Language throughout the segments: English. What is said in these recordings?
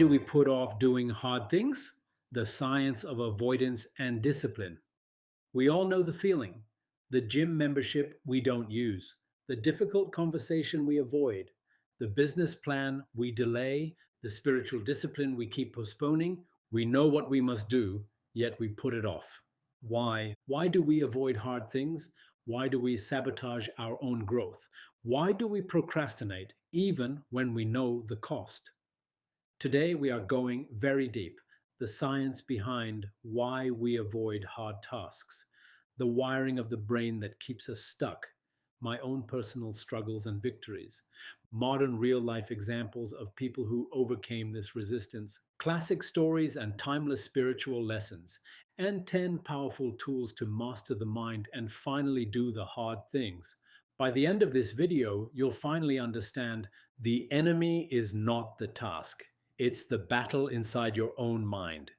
do we put off doing hard things? The science of avoidance and discipline. We all know the feeling. The gym membership we don't use, the difficult conversation we avoid, the business plan we delay, the spiritual discipline we keep postponing. We know what we must do, yet we put it off. Why? Why do we avoid hard things? Why do we sabotage our own growth? Why do we procrastinate even when we know the cost? Today, we are going very deep. The science behind why we avoid hard tasks, the wiring of the brain that keeps us stuck, my own personal struggles and victories, modern real life examples of people who overcame this resistance, classic stories and timeless spiritual lessons, and 10 powerful tools to master the mind and finally do the hard things. By the end of this video, you'll finally understand the enemy is not the task. It's the battle inside your own mind.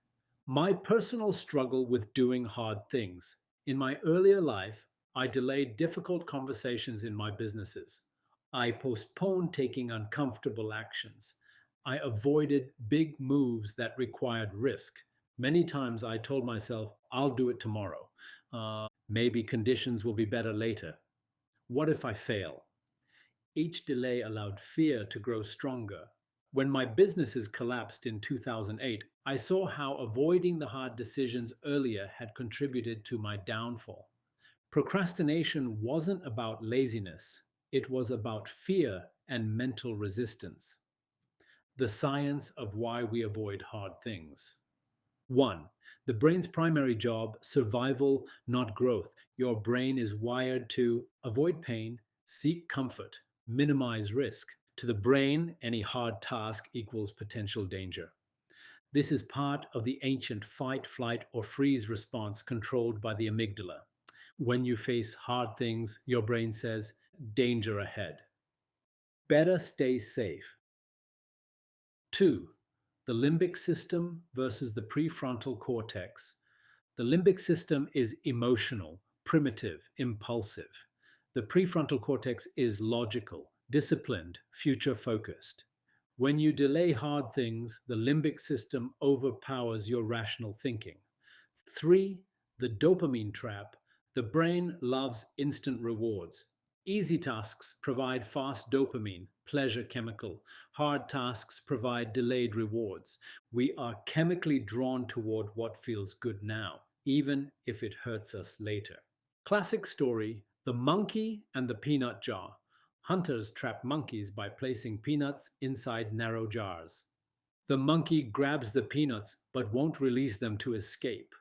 My personal struggle with doing hard things. In my earlier life, I delayed difficult conversations in my businesses. I postponed taking uncomfortable actions. I avoided big moves that required risk. Many times I told myself, I'll do it tomorrow. Maybe conditions will be better later. What if I fail? Each delay allowed fear to grow stronger. When my businesses collapsed in 2008, I saw how avoiding the hard decisions earlier had contributed to my downfall. Procrastination wasn't about laziness, it was about fear and mental resistance. The science of why we avoid hard things. 1. The brain's primary job, survival, not growth. Your brain is wired to avoid pain, seek comfort, minimize risk. To the brain, any hard task equals potential danger. This is part of the ancient fight, flight, or freeze response controlled by the amygdala. When you face hard things, your brain says, danger ahead. Better stay safe. 2. The limbic system versus the prefrontal cortex. The limbic system is emotional, primitive, impulsive. The prefrontal cortex is logical, disciplined, future focused. When you delay hard things, the limbic system overpowers your rational thinking. 3. The dopamine trap. The brain loves instant rewards. Easy tasks provide fast dopamine, pleasure chemical. Hard tasks provide delayed rewards. We are chemically drawn toward what feels good now, even if it hurts us later. Classic story: The Monkey and the Peanut Jar. Hunters trap monkeys by placing peanuts inside narrow jars. The monkey grabs the peanuts but won't release them to escape.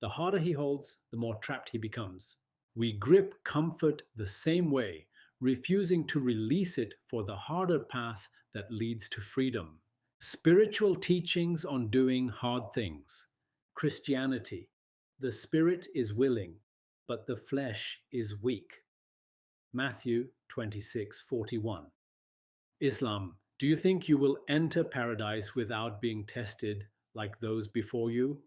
The harder he holds, the more trapped he becomes. We grip comfort the same way, refusing to release it for the harder path that leads to freedom. Spiritual teachings on doing hard things. Christianity. The spirit is willing, but the flesh is weak. Matthew 26:41. Islam. Do you think you will enter paradise without being tested like those before you?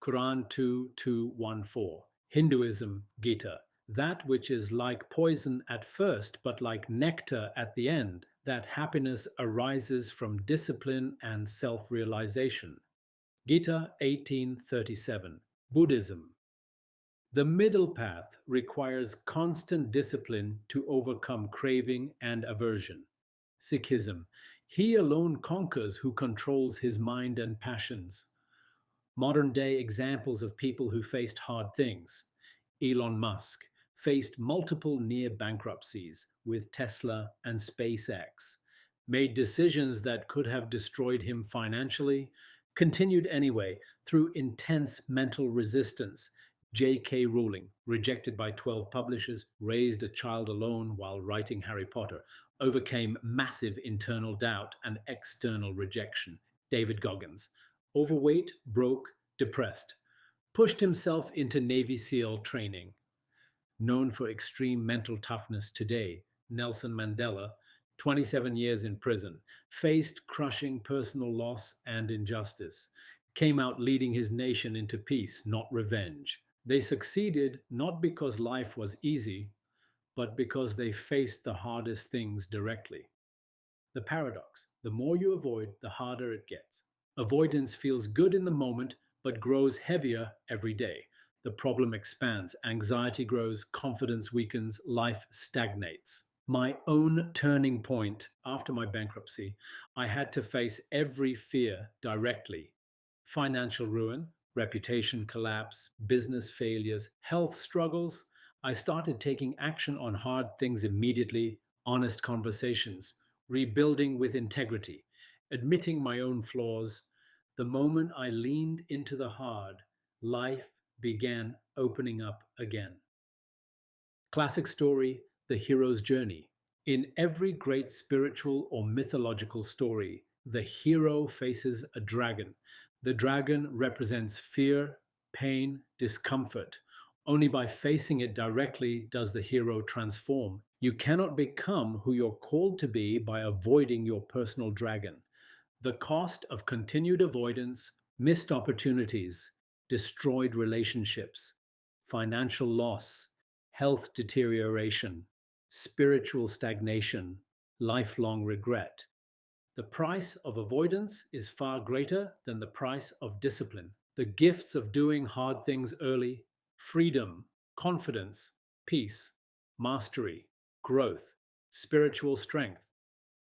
Quran 2:214. Hinduism, Gita. That which is like poison at first but like nectar at the end, that happiness arises from discipline and self realization. Gita 18:37. Buddhism. The middle path requires constant discipline to overcome craving and aversion. Sikhism. He alone conquers who controls his mind and passions. Modern day examples of people who faced hard things. Elon Musk faced multiple near bankruptcies with Tesla and SpaceX, made decisions that could have destroyed him financially, continued anyway through intense mental resistance. J.K. Rowling, rejected by 12 publishers, raised a child alone while writing Harry Potter, overcame massive internal doubt and external rejection. David Goggins, overweight, broke, depressed, pushed himself into Navy SEAL training. Known for extreme mental toughness today, Nelson Mandela, 27 years in prison, faced crushing personal loss and injustice, came out leading his nation into peace, not revenge. They succeeded not because life was easy, but because they faced the hardest things directly. The paradox: The more you avoid, the harder it gets. Avoidance feels good in the moment, but grows heavier every day. The problem expands, anxiety grows, confidence weakens, life stagnates. My own turning point after my bankruptcy, I had to face every fear directly: financial ruin, reputation collapse, business failures, health struggles. I started taking action on hard things immediately: honest conversations, rebuilding with integrity, admitting my own flaws. The moment I leaned into the hard, life began opening up again. Classic story: The Hero's Journey. In every great spiritual or mythological story, the hero faces a dragon. The dragon represents fear, pain, discomfort. Only by facing it directly does the hero transform. You cannot become who you're called to be by avoiding your personal dragon. The cost of continued avoidance: missed opportunities, destroyed relationships, financial loss, health deterioration, spiritual stagnation, lifelong regret. The price of avoidance is far greater than the price of discipline. The gifts of doing hard things early: freedom, confidence, peace, mastery, growth, spiritual strength.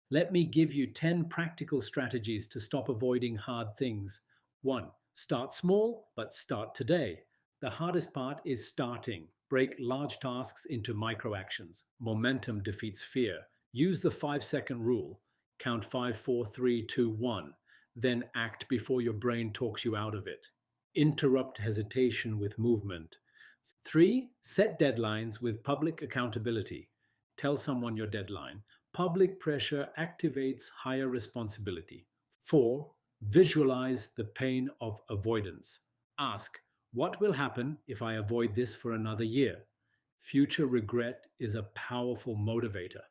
Let me give you 10 practical strategies to stop avoiding hard things. 1. Start small, but start today. The hardest part is starting. Break large tasks into micro actions. Momentum defeats fear. Use the 5-second rule. Count 5, 4, 3, 2, 1. Then act before your brain talks you out of it. Interrupt hesitation with movement. 3. Set deadlines with public accountability. Tell someone your deadline. Public pressure activates higher responsibility. 4. Visualize the pain of avoidance. Ask, what will happen if I avoid this for another year? Future regret is a powerful motivator.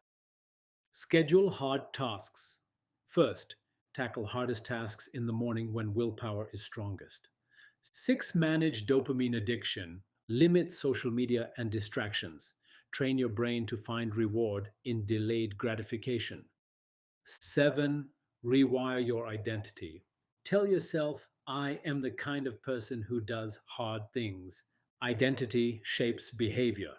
Schedule hard tasks. First, tackle hardest tasks in the morning when willpower is strongest. 6. Manage dopamine addiction. Limit social media and distractions. Train your brain to find reward in delayed gratification. 7. Rewire your identity. Tell yourself, I am the kind of person who does hard things. Identity shapes behavior.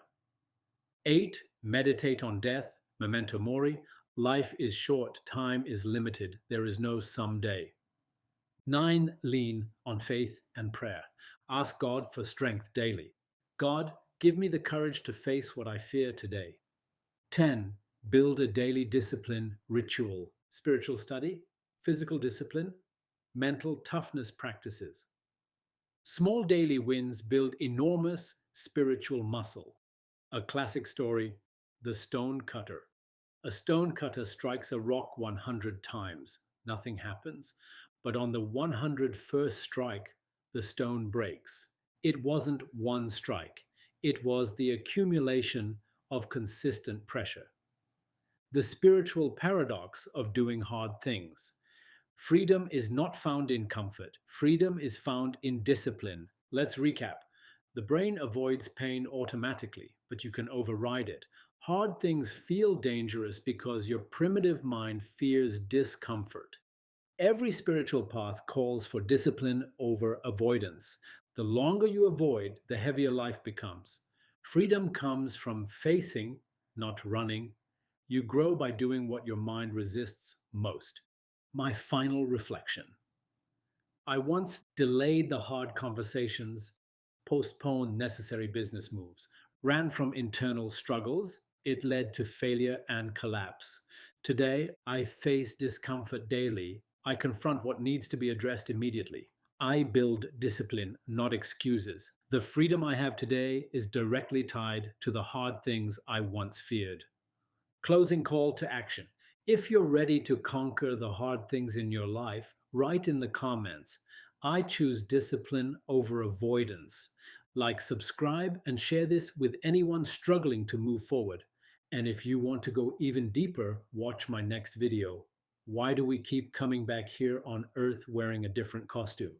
8. Meditate on death. Memento mori. Life is short, time is limited. There is no someday. 9. Lean on faith and prayer. Ask God for strength daily. God, give me the courage to face what I fear today. 10. Build a daily discipline ritual: spiritual study, physical discipline, mental toughness practices. Small daily wins build enormous spiritual muscle. A classic story: The Stone Cutter. A stone cutter strikes a rock 100 times. Nothing happens. But on the 101st strike, the stone breaks. It wasn't one strike, it was the accumulation of consistent pressure. The spiritual paradox of doing hard things. Freedom is not found in comfort, freedom is found in discipline. Let's recap. The brain avoids pain automatically, but you can override it. Hard things feel dangerous because your primitive mind fears discomfort. Every spiritual path calls for discipline over avoidance. The longer you avoid, the heavier life becomes. Freedom comes from facing, not running. You grow by doing what your mind resists most. My final reflection: I once delayed the hard conversations, postponed necessary business moves, ran from internal struggles. It led to failure and collapse. Today, I face discomfort daily. I confront what needs to be addressed immediately. I build discipline, not excuses. The freedom I have today is directly tied to the hard things I once feared. Closing call to action. If you're ready to conquer the hard things in your life, write in the comments, I choose discipline over avoidance. Like, subscribe, and share this with anyone struggling to move forward. And if you want to go even deeper, watch my next video. Why do we keep coming back here on Earth wearing a different costume?